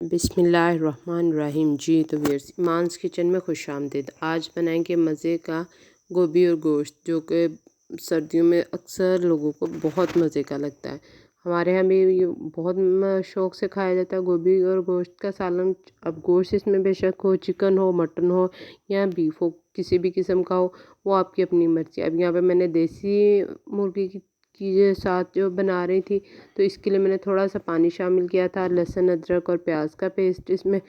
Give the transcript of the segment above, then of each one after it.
बिस्मिल्लाहिर्रहमानिर्रहीम। जी तो viewers, ईमान्स kitchen में खुश आमदीद। आज बनाएंगे मज़े का गोभी और गोश्त, जो कि सर्दियों में अक्सर लोगों को बहुत मज़े का लगता है। हमारे यहाँ भी ये बहुत शौक़ से खाया जाता है, गोभी और गोश्त का सालन। अब गोश्त इसमें बेशक हो, चिकन हो, मटन हो या बीफ हो, किसी भी किस्म का हो, वो आपकी अपनी मर्ज़ी। अब यहाँ पे मैंने देसी मुर्गी की साथ जो बना रही थी, तो इसके लिए मैंने थोड़ा सा पानी शामिल किया था, लहसुन अदरक और प्याज का पेस्ट इसमें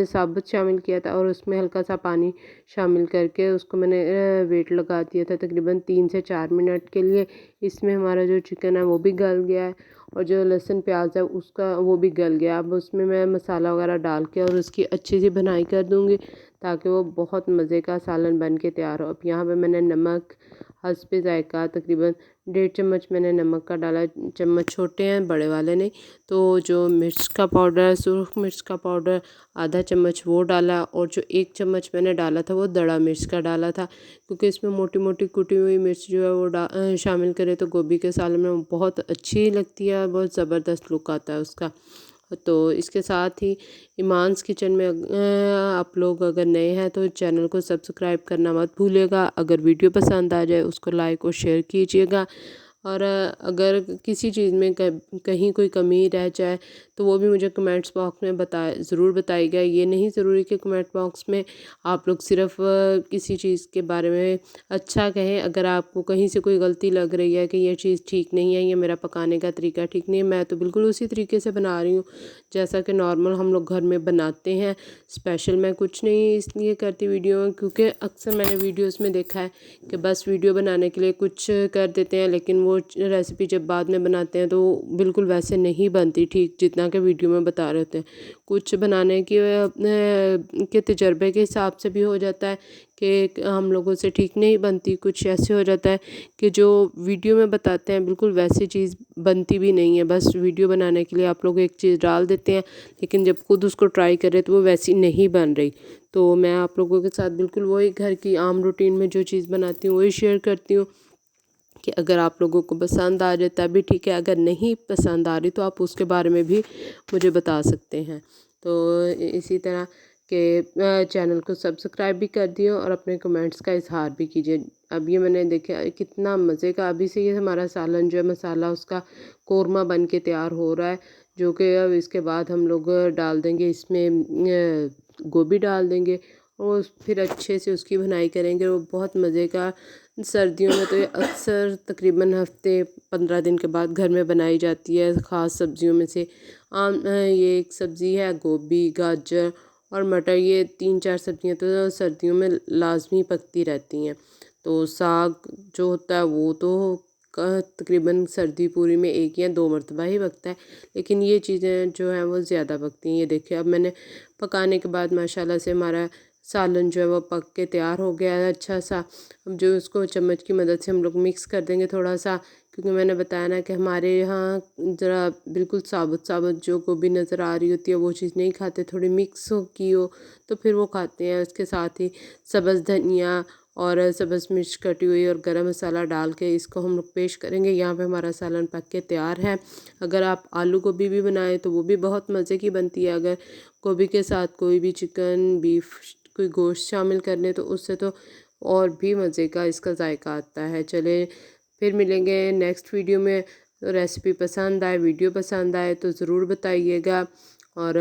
साबुत शामिल किया था, और उसमें हल्का सा पानी शामिल करके उसको मैंने वेट लगा दिया था तकरीबन 3 से 4 मिनट के लिए। इसमें हमारा जो चिकन है वो भी गल गया है, और जो लहसुन प्याज है उसका वो भी गल गया। अब उसमें मैं मसाला वगैरह डाल के और उसकी अच्छी सी भुनाई कर दूँगी, ताकि वो बहुत मज़े का सालन बन के तैयार हो। अब यहाँ पे मैंने नमक हस्बे ज़ायक़ा तकरीबन 1.5 चम्मच मैंने नमक का डाला, चम्मच छोटे हैं बड़े वाले नहीं। तो जो मिर्च का पाउडर, सुरख मिर्च का पाउडर आधा चम्मच वो डाला, और जो 1 चम्मच मैंने डाला था वो दड़ा मिर्च का डाला था, क्योंकि इसमें मोटी मोटी कुटी हुई मिर्च जो है वो शामिल करें तो गोभी के सालन में बहुत अच्छी लगती है, बहुत ज़बरदस्त लुक आता है उसका। तो इसके साथ ही ईमान्स किचन में आप लोग अगर नए हैं तो चैनल को सब्सक्राइब करना मत भूलिएगा। अगर वीडियो पसंद आ जाए उसको लाइक और शेयर कीजिएगा, और अगर किसी चीज़ में कहीं कोई कमी रह जाए तो वो भी मुझे कमेंट्स बॉक्स में ज़रूर बताइएगा। ये नहीं ज़रूरी कि कमेंट बॉक्स में आप लोग सिर्फ किसी चीज़ के बारे में अच्छा कहें। अगर आपको कहीं से कोई गलती लग रही है कि ये चीज़ ठीक नहीं है, ये मेरा पकाने का तरीका ठीक नहीं है, मैं तो बिल्कुल उसी तरीके से बना रही हूँ जैसा कि नॉर्मल हम लोग घर में बनाते हैं। स्पेशल मैं कुछ नहीं इसलिए करती वीडियो में, क्योंकि अक्सर मैंने वीडियोज़ में देखा है कि बस वीडियो बनाने के लिए कुछ कर देते हैं, लेकिन वो रेसिपी जब बाद में बनाते हैं तो बिल्कुल वैसे नहीं बनती ठीक जितना कि वीडियो में बता रहे होते हैं। कुछ बनाने के तजर्बे के हिसाब से भी हो जाता है कि हम लोगों से ठीक नहीं बनती, कुछ ऐसे हो जाता है कि जो वीडियो में बताते हैं बिल्कुल वैसी चीज़ बनती भी नहीं है। बस वीडियो बनाने के लिए आप लोग एक चीज़ डाल देते हैं, लेकिन जब खुद उसको ट्राई करें तो वो वैसी नहीं बन रही। तो मैं आप लोगों के साथ बिल्कुल वही घर की आम रूटीन में जो चीज़ बनाती हूँ वही शेयर करती हूँ, कि अगर आप लोगों को पसंद आ जाए तभी ठीक है, अगर नहीं पसंद आ रही तो आप उसके बारे में भी मुझे बता सकते हैं। तो इसी तरह के चैनल को सब्सक्राइब भी कर दिए और अपने कमेंट्स का इजहार भी कीजिए। अब ये मैंने देखा कितना मज़े का अभी से ये हमारा सालन जो है मसाला उसका कोरमा बन के तैयार हो रहा है, जो कि अब इसके बाद हम लोग डाल देंगे इसमें गोभी डाल देंगे, और फिर अच्छे से उसकी भुनाई करेंगे। वो बहुत मज़े का, सर्दियों में तो ये अक्सर तकरीबन हफ्ते 15 दिन के बाद घर में बनाई जाती है। ख़ास सब्जियों में से ये एक सब्ज़ी है, गोभी गाजर और मटर। ये 3-4 सब्ज़ियाँ तो सर्दियों में लाजमी पकती रहती हैं। तो साग जो होता है वो तो तकरीबन सर्दी पूरी में 1 या 2 मरतबा ही पकता है, लेकिन ये चीज़ें जो हैं वो ज़्यादा पकती हैं। ये देखिए अब मैंने पकाने के बाद माशाल्लाह से हमारा सालन जो है वो पक के तैयार हो गया है अच्छा सा। अब जो उसको चम्मच की मदद से हम लोग मिक्स कर देंगे थोड़ा सा, क्योंकि मैंने बताया ना कि हमारे यहाँ ज़रा बिल्कुल साबुत साबुत जो गोभी नज़र आ रही होती है वो चीज़ नहीं खाते, थोड़ी मिक्स हो की हो तो फिर वो खाते हैं। उसके साथ ही सब्ज़ धनिया और सब्ज़ मिर्च कटी हुई और गरम मसाला डाल के इसको हम लोग पेश करेंगे। यहाँ पे हमारा सालन पक के तैयार है। अगर आप आलू गोभी भी बनाएं तो वो भी बहुत मज़े की बनती है। अगर गोभी के साथ कोई भी चिकन बीफ कोई गोश्त शामिल कर लें तो उससे तो और भी मज़े का इसका जायका आता है। चले फिर मिलेंगे नेक्स्ट वीडियो में। रेसिपी पसंद आए, वीडियो पसंद आए तो ज़रूर बताइएगा, और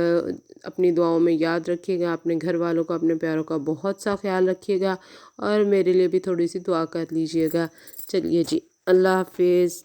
अपनी दुआओं में याद रखिएगा। अपने घर वालों का, अपने प्यारों का बहुत सा ख्याल रखिएगा, और मेरे लिए भी थोड़ी सी दुआ कर लीजिएगा। चलिए जी, अल्लाह हाफिज़।